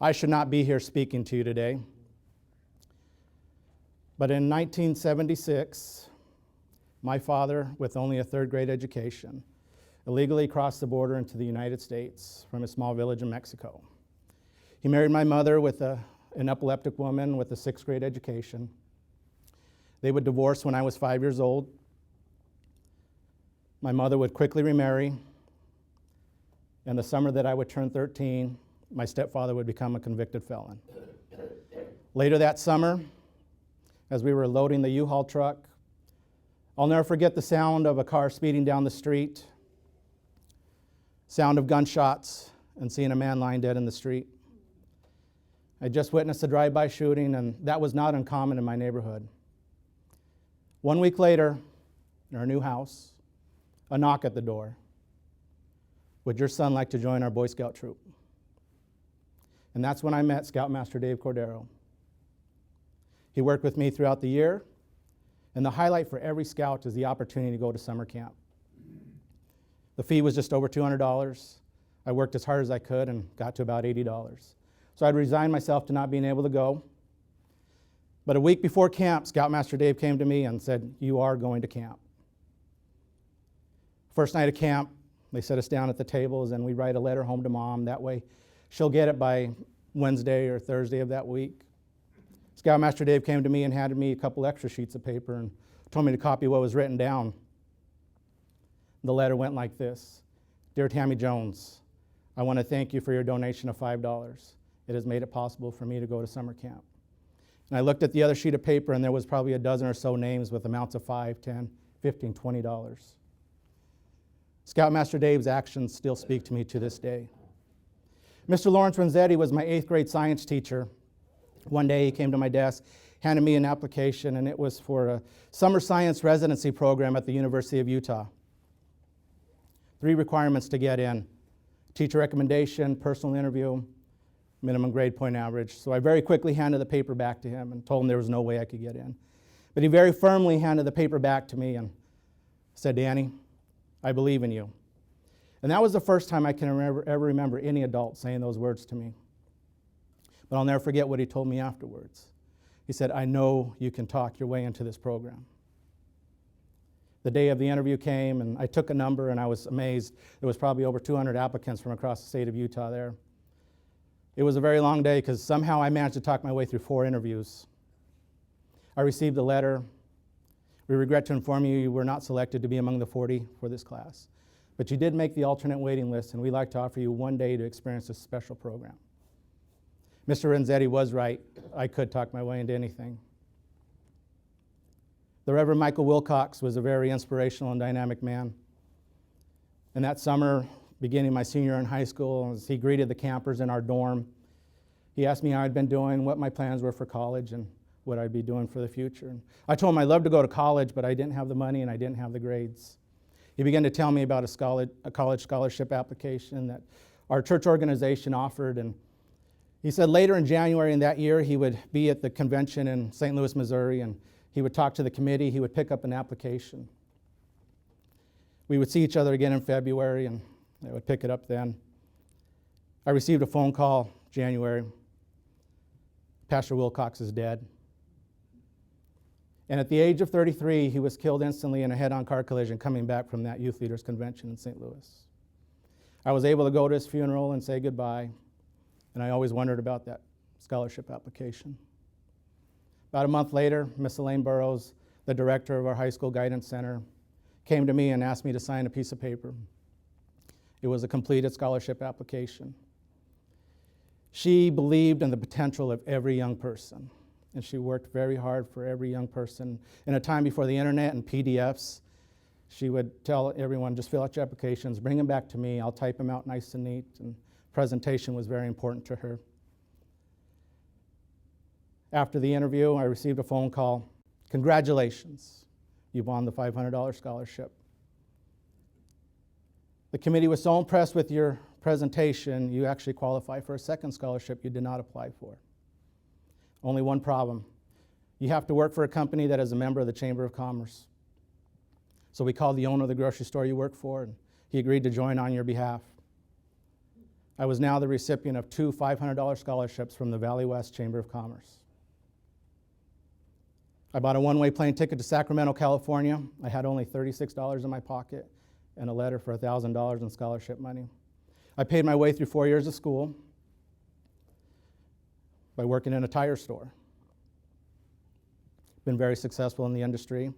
I should not be here speaking to you today. But in 1976, my father, with only a third grade education, illegally crossed the border into the United States from a small village in Mexico. He married my mother with an epileptic woman with a sixth grade education. They would divorce when I was 5 years old. My mother would quickly remarry, and the summer that I would turn 13, my stepfather would become a convicted felon. Later that summer, as we were loading the U-Haul truck, I'll never forget the sound of a car speeding down the street, sound of gunshots, and seeing a man lying dead in the street. I just witnessed a drive-by shooting, and that was not uncommon in my neighborhood. 1 week later, in our new house, a knock at the door. Would your son like to join our Boy Scout troop? And that's when I met Scoutmaster Dave Cordero. He worked with me throughout the year, and the highlight for every scout is the opportunity to go to summer camp. The fee was just over $200. I worked as hard as I could and got to about $80. So I'd resigned myself to not being able to go. But a week before camp, Scoutmaster Dave came to me and said, "You are going to camp." First night of camp, they set us down at the tables and we write a letter home to Mom. That way she'll get it by Wednesday or Thursday of that week. Scoutmaster Dave came to me and handed me a couple extra sheets of paper and told me to copy what was written down. The letter went like this: "Dear Tammy Jones, I want to thank you for your donation of $5. It has made it possible for me to go to summer camp." And I looked at the other sheet of paper and there was probably a dozen or so names with amounts of $5, $10, $15, $20. Scoutmaster Dave's actions still speak to me to this day. Mr. Lawrence Renzetti was my 8th grade science teacher. One day he came to my desk, handed me an application, and it was for a summer science residency program at the University of Utah. 3 requirements to get in: teacher recommendation, personal interview, minimum grade point average. So I very quickly handed the paper back to him and told him there was no way I could get in. But he very firmly handed the paper back to me and said, "Danny, I believe in you." And that was the first time I can ever remember any adult saying those words to me. But I'll never forget what he told me afterwards. He said, "I know you can talk your way into this program." The day of the interview came and I took a number and I was amazed. There was probably over 200 applicants from across the state of Utah there. It was a very long day because somehow I managed to talk my way through 4 interviews. I received a letter. "We regret to inform you you were not selected to be among the 40 for this class, but you did make the alternate waiting list and we'd like to offer you 1 day to experience this special program." Mr. Renzetti was right. I could talk my way into anything. The Reverend Michael Wilcox was a very inspirational and dynamic man. And that summer, beginning my senior year in high school, as he greeted the campers in our dorm, he asked me how I'd been doing, what my plans were for college, and what I'd be doing for the future. And I told him I loved to go to college, but I didn't have the money and I didn't have the grades. He began to tell me about a college scholarship application that our church organization offered, and he said later in January in that year he would be at the convention in St. Louis, Missouri, and he would talk to the committee, he would pick up an application. We would see each other again in February, and I would pick it up then. I received a phone call January. Pastor Wilcox is dead. And at the age of 33, he was killed instantly in a head-on car collision coming back from that youth leaders convention in St. Louis. I was able to go to his funeral and say goodbye, and I always wondered about that scholarship application. About a month later, Miss Elaine Burrows, the director of our high school guidance center, came to me and asked me to sign a piece of paper. It was a completed scholarship application. She believed in the potential of every young person, and she worked very hard for every young person. In a time before the internet and PDFs, she would tell everyone, just fill out your applications, bring them back to me, I'll type them out nice and neat, and presentation was very important to her. After the interview, I received a phone call. "Congratulations, you've won the $500 scholarship." The committee was so impressed with your presentation, you actually qualify for a second scholarship you did not apply for. Only one problem. You have to work for a company that is a member of the Chamber of Commerce. So we called the owner of the grocery store you work for, and he agreed to join on your behalf. I was now the recipient of 2 $500 scholarships from the Valley West Chamber of Commerce. I bought a one-way plane ticket to Sacramento, California. I had only $36 in my pocket and a letter for $1,000 in scholarship money. I paid my way through 4 years of school by working in a tire store. Been very successful in the industry.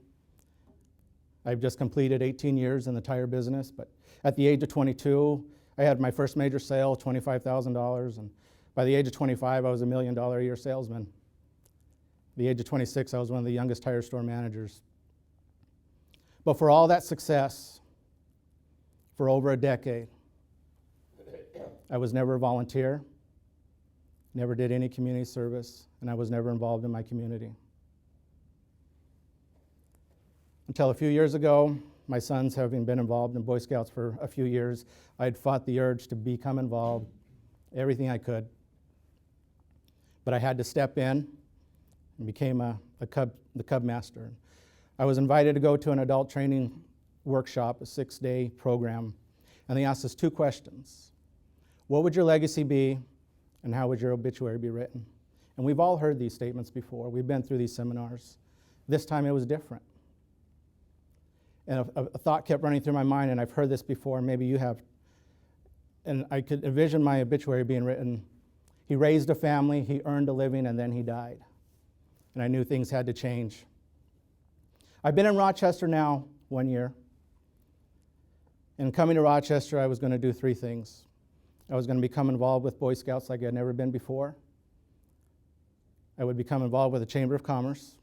I've just completed 18 years in the tire business, but at the age of 22, I had my first major sale, $25,000, and by the age of 25, I was $1 million a year salesman. At the age of 26, I was one of the youngest tire store managers. But for all that success, for over a decade, I was never a volunteer, never did any community service, and I was never involved in my community. Until a few years ago, my sons having been involved in Boy Scouts for a few years, I had fought the urge to become involved, everything I could. But I had to step in and became the Cub Master. I was invited to go to an adult training workshop, a 6-day program, and they asked us 2 questions. What would your legacy be, and how would your obituary be written? And we've all heard these statements before. We've been through these seminars. This time it was different. And a thought kept running through my mind, and I've heard this before, and maybe you have. And I could envision my obituary being written, he raised a family, he earned a living, and then he died. And I knew things had to change. I've been in Rochester now 1 year. And coming to Rochester, I was going to do 3 things. I was going to become involved with Boy Scouts like I'd never been before. I would become involved with the Chamber of Commerce,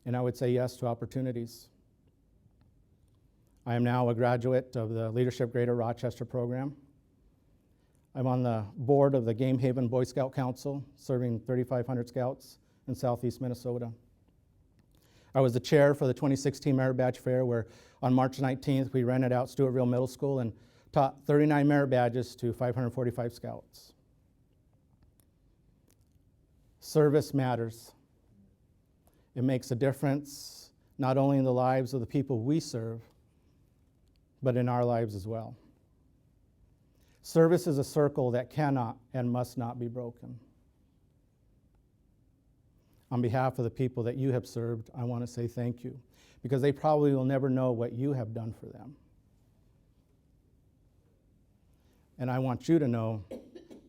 and I would say yes to opportunities. I am now a graduate of the Leadership Greater Rochester program. I'm on the board of the Game Haven Boy Scout Council, serving 3,500 scouts in southeast Minnesota. I was the chair for the 2016 Merit Badge Fair, where on March 19th, we rented out Stewartville Middle School and taught 39 merit badges to 545 scouts. Service matters. It makes a difference, not only in the lives of the people we serve, but in our lives as well. Service is a circle that cannot and must not be broken. On behalf of the people that you have served, I want to say thank you, because they probably will never know what you have done for them. And I want you to know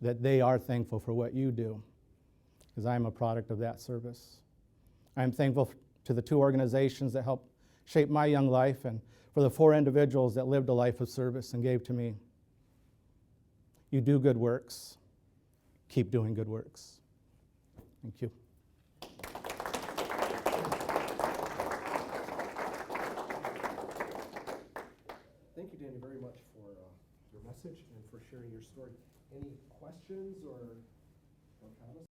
that they are thankful for what you do, because I am a product of that service. I am thankful to the 2 organizations that helped shape my young life, and for the 4 individuals that lived a life of service and gave to me. You do good works. Keep doing good works. Thank you. Thank you, Danny, very much for your message and for sharing your story. Any questions or comments?